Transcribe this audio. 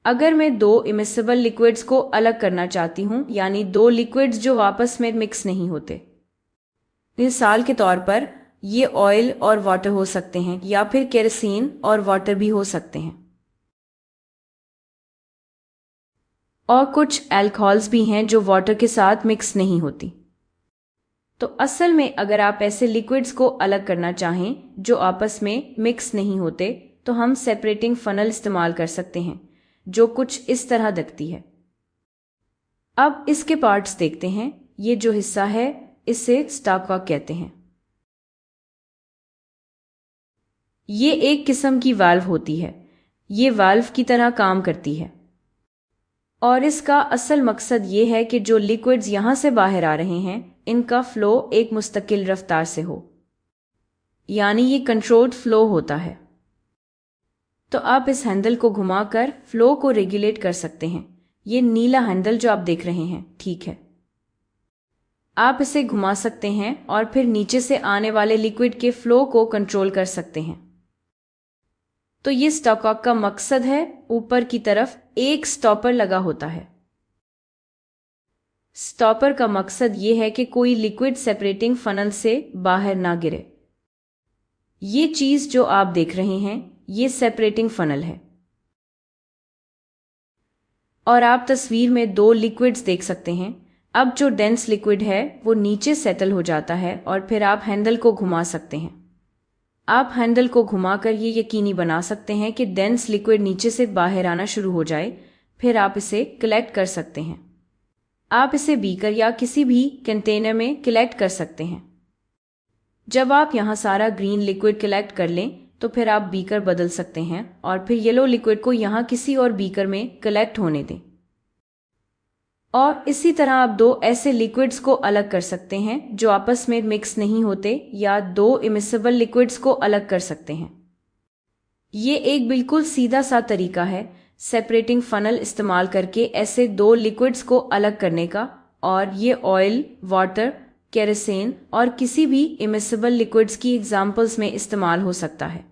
अगर मैं दो इमिसिबल लिक्विड्स को अलग करना चाहती हूँ, यानी दो लिक्विड्स जो आपस में मिक्स नहीं होते, मिसाल के तौर पर ये ऑयल और वाटर हो सकते हैं या फिर केरोसिन और वाटर भी हो सकते हैं, और कुछ अल्कोहल्स भी हैं जो वाटर के साथ मिक्स नहीं होती। तो असल में अगर आप ऐसे लिक्विड्स को अलग करना चाहें जो आपस में मिक्स नहीं होते, तो हम सेपरेटिंग फनल इस्तेमाल कर सकते हैं, जो कुछ इस तरह दिखती है। अब इसके पार्ट्स देखते हैं। ये जो हिस्सा है इसे स्टॉपकॉक कहते हैं। ये एक किस्म की वाल्व होती है। ये वाल्व की तरह काम करती है और इसका असल मकसद ये है कि जो लिक्विड्स यहाँ से बाहर आ रहे हैं इनका फ्लो एक मुस्तकिल रफ्तार से हो, यानी ये कंट्रोल्ड फ्लो होता है। तो आप इस हैंडल को घुमाकर फ्लो को रेगुलेट कर सकते हैं। ये नीला हैंडल जो आप देख रहे हैं, ठीक है, आप इसे घुमा सकते हैं और फिर नीचे से आने वाले लिक्विड के फ्लो को कंट्रोल कर सकते हैं। तो ये स्टॉपकॉक का मकसद है। ऊपर की तरफ एक स्टॉपर लगा होता है। स्टॉपर का मकसद ये है कि कोई लिक्विड सेपरेटिंग फनल से बाहर ना गिरे। ये चीज जो आप देख रहे हैं ये सेपरेटिंग फनल है और आप तस्वीर में दो लिक्विड्स देख सकते हैं। अब जो डेंस लिक्विड है वो नीचे सेटल हो जाता है और फिर आप हैंडल को घुमा सकते हैं। आप हैंडल को घुमाकर ये यकीनी बना सकते हैं कि डेंस लिक्विड नीचे से बाहर आना शुरू हो जाए। फिर आप इसे कलेक्ट कर सकते हैं। आप इसे बीकर या किसी भी कंटेनर में कलेक्ट कर सकते हैं। जब आप यहाँ सारा ग्रीन लिक्विड कलेक्ट कर लें तो फिर आप बीकर बदल सकते हैं और फिर येलो लिक्विड को यहाँ किसी और बीकर में कलेक्ट होने दें। और इसी तरह आप दो ऐसे लिक्विड्स को अलग कर सकते हैं जो आपस में मिक्स नहीं होते, या दो इमिसिबल लिक्विड्स को अलग कर सकते हैं। ये एक बिल्कुल सीधा सा तरीका है सेपरेटिंग फनल इस्तेमाल करके ऐसे दो लिक्विड्स को अलग करने का, और ये ऑयल, वाटर, केरोसिन और किसी भी इमिसिबल लिक्विड्स की एग्जाम्पल्स में इस्तेमाल हो सकता है।